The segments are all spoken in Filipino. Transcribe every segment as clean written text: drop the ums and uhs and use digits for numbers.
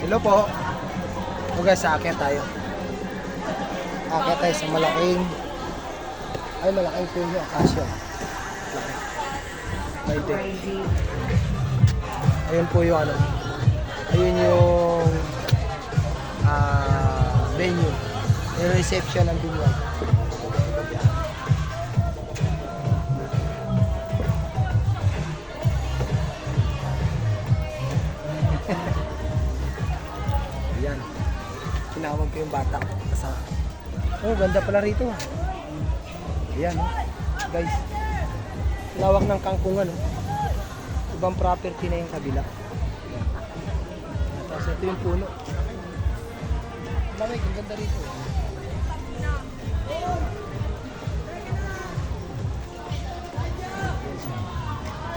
Hello po. So guys, aakyat tayo. Aakyat tayo sa malaking puno, akasya. May deck. Ayun po yung ano. Ayun yung venue. Yung reception ng binyag. Ayan. Tinawag ko yung bata. Oh, ganda pala rito. Ayan, guys. Lawak ng kangkungan. Ibang property na yung kabila. Tapos ito yung puno. Lamig, ang ganda rito.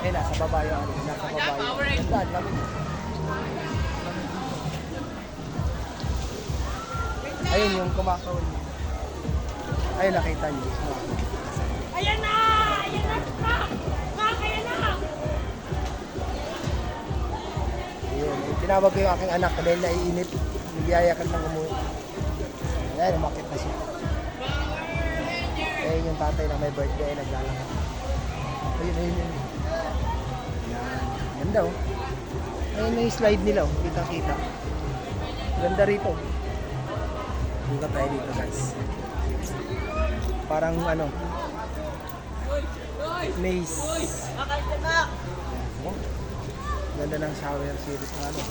Eh, nasa baba yung ano. Nasa baba yung ganda, lamig. Ayun yung kumakawin. Ayun, nakita niyo. Ayan na! Ayan na! Ayan na! Ayun, tinawag ko yung aking anak dahil naiinit. Nagyayakan ng umuwi. Ayan, umakit na siya. Ayun yung tatay na may birthday, naglalakad. Ayun. Ayan. Ganda oh. Ayun yung slide nila oh. Kita-kita. Ganda rito. Dito tayo dito guys. Parang ano, maze. Oh, ganda ng shower series na ano.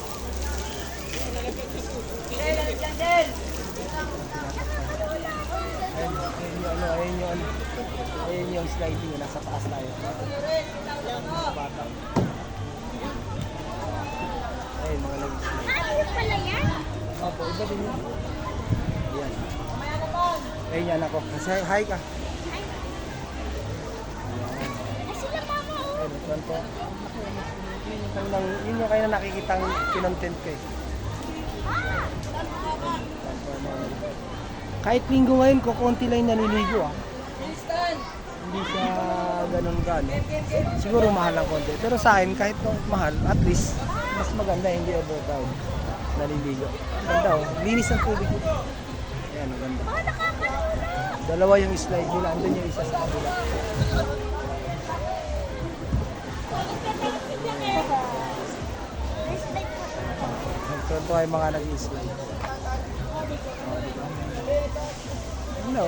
Ayun yung sliding, nasa taas tayo. Batang. Ayun, mga nag-slide. Ano pala yan? Opo, iba din yun. Ayan. Ayun yan ako. Kasi hi ka. Ay, sila mama oh. Ayun, ito po. Yun yung kayo na nakikitang kinontent ko eh. Kahit linggo ngayon, kukunti lang yung naliligo ah. Hindi siya ganun gano. Siguro mahal ang konti. Pero sa akin, kahit mahal, at least, mas maganda, hindi overcrowd. Naliligo. Ganda oh. Linis ang tubig. Ayan, maganda. Dalawa yung slide nila. Andun yung isa sa kabila. Ito ay mga nag-slide. Ano?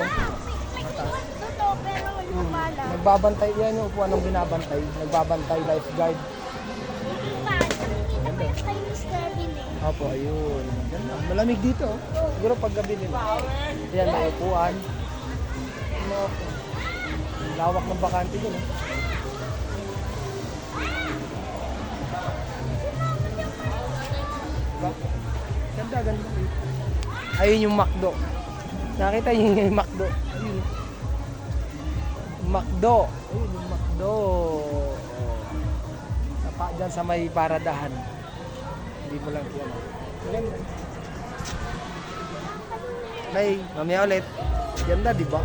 Totoo, pero yung pala. Nagbabantay yan yung upuan ng binabantay. Nagbabantay lifeguard. Chinese Kevin eh. Opo, ayun. Ganda. Malamig dito. Oh. Siguro pag gabi nila. Ayan, may upuan. Ano, lawak ng bakante dun. Eh. Diba? Ganda, ganda. Ayun yung McDo. Nakita niyo yung McDo. Ayun. McDo. Ayun yung McDo. Sapa dyan sa may paradahan. Hindi mo lang yan. Maganda. Bye. Mamaya ulit. Ganda, di ba?